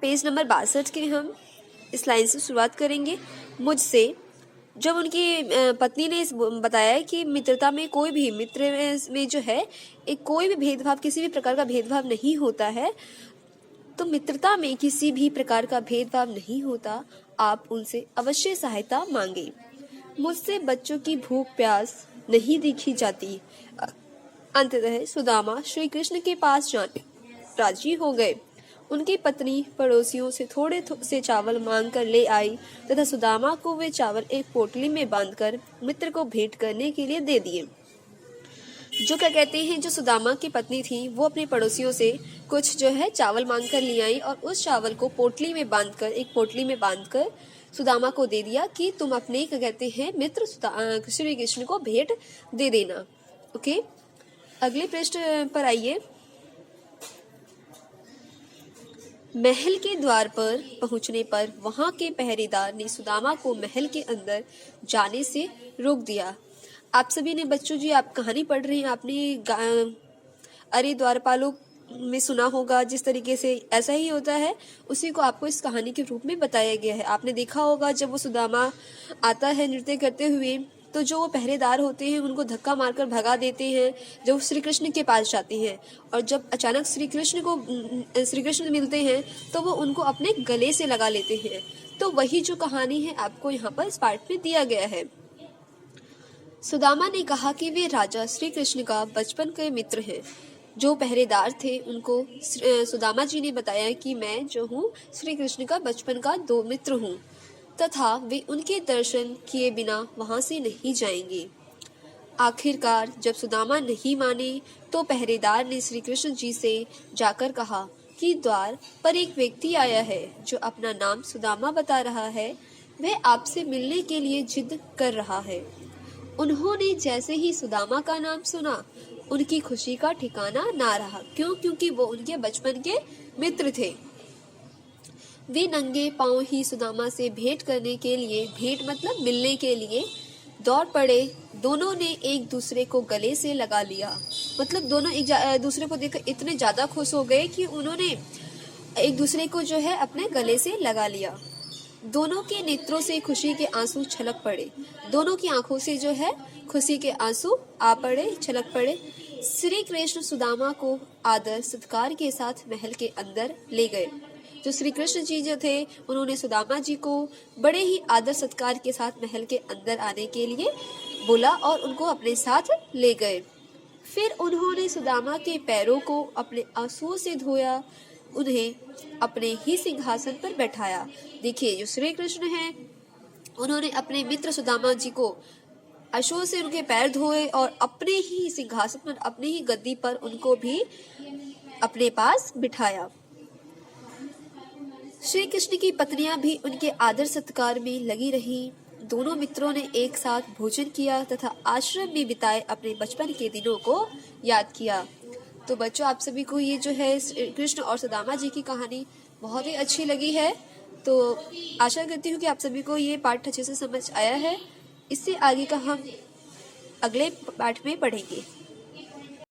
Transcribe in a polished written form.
Page number 62 के हम इस लाइन से शुरुआत करेंगे। मुझसे, जब उनकी पत्नी ने बताया कि मित्रता में कोई भी मित्र में जो है एक कोई भी भेदभाव, किसी भी प्रकार का भेदभाव नहीं होता है, तो मित्रता में किसी भी प्रकार का भेदभाव नहीं होता, आप उनसे अवश्य सहायता मांगे। मुझसे बच्चों की भूख प्यास नहीं देखी जाती। अंततः सुदामा श्री कृष्ण के पास जाने राजी हो गए। उनकी पत्नी पड़ोसियों से थोड़े से चावल मांग कर ले आई तथा सुदामा को वे चावल एक पोटली में बांधकर मित्र को भेंट करने के लिए दे दिए। जो क्या कहते हैं, जो सुदामा की पत्नी थी वो अपने पड़ोसियों से कुछ जो है चावल मांग कर ले आई और उस चावल को पोटली में बांधकर, एक पोटली में बांधकर सुदामा को दे दिया कि तुम अपने क्या कहते हैं मित्र श्री कृष्ण को भेंट दे देना। ओके, अगले पृष्ठ पर आइए। महल के द्वार पर पहुंचने पर वहां के पहरेदार ने सुदामा को महल के अंदर जाने से रोक दिया। आप सभी ने बच्चों जी, आप कहानी पढ़ रहे हैं, आपने अरे द्वारपालों में सुना होगा, जिस तरीके से ऐसा ही होता है उसी को आपको इस कहानी के रूप में बताया गया है। आपने देखा होगा जब वो सुदामा आता है नृत्य करते हुए, तो जो वो पहरेदार होते हैं उनको धक्का मारकर भगा देते हैं जब श्री कृष्ण के पास जाते हैं, और जब अचानक श्री कृष्ण मिलते हैं तो वो उनको अपने गले से लगा लेते हैं। तो वही जो कहानी है आपको यहाँ पर इस पार्ट में दिया गया है। सुदामा ने कहा कि वे राजा श्री कृष्ण का बचपन के मित्र हैं। जो पहरेदार थे उनको सुदामा जी ने बताया कि मैं जो हूँ श्री कृष्ण का बचपन का दो मित्र हूँ तथा वे उनके दर्शन किए बिना वहां से नहीं जाएंगे। आखिरकार जब सुदामा नहीं माने तो पहरेदार ने श्री कृष्ण जी से जाकर कहा कि द्वार पर एक व्यक्ति आया है जो अपना नाम सुदामा बता रहा है। वह आपसे मिलने के लिए जिद कर रहा है। उन्होंने जैसे ही सुदामा का नाम सुना, उनकी खुशी का ठिकाना ना रहा। क्यों? क्योंकि वो उनके बचपन के मित्र थे। वे नंगे पांव ही सुदामा से भेंट करने के लिए, भेंट मतलब मिलने के लिए दौड़ पड़े। दोनों ने एक दूसरे को गले से लगा लिया। मतलब दोनों एक दूसरे को देखकर इतने ज्यादा खुश हो गए कि उन्होंने एक दूसरे को जो है अपने गले से लगा लिया। दोनों के नेत्रों से खुशी के आंसू छलक पड़े। दोनों की आंखों से जो है खुशी के आंसू आ पड़े, छलक पड़े। श्री कृष्ण सुदामा को आदर सत्कार के साथ महल के अंदर ले गए। जो श्री कृष्ण जी जो थे उन्होंने सुदामा जी को बड़े ही आदर सत्कार के साथ महल के अंदर आने के लिए बोला और उनको अपने साथ ले गए। फिर उन्होंने सुदामा के पैरों को अपने आंसुओं से धोया, उन्हें अपने ही सिंहासन पर बैठाया। देखिए, जो श्री कृष्ण हैं उन्होंने अपने मित्र सुदामा जी को आंसुओं से उनके पैर धोए और अपने ही सिंहासन पर, अपनी ही गद्दी पर उनको भी अपने पास बिठाया। श्री कृष्ण की पत्नियां भी उनके आदर सत्कार में लगी रही। दोनों मित्रों ने एक साथ भोजन किया तथा आश्रम में बिताए अपने बचपन के दिनों को याद किया। तो बच्चों, आप सभी को ये जो है कृष्ण और सुदामा जी की कहानी बहुत ही अच्छी लगी है। तो आशा करती हूँ कि आप सभी को ये पाठ अच्छे से समझ आया है। इससे आगे का हम अगले पाठ में पढ़ेंगे।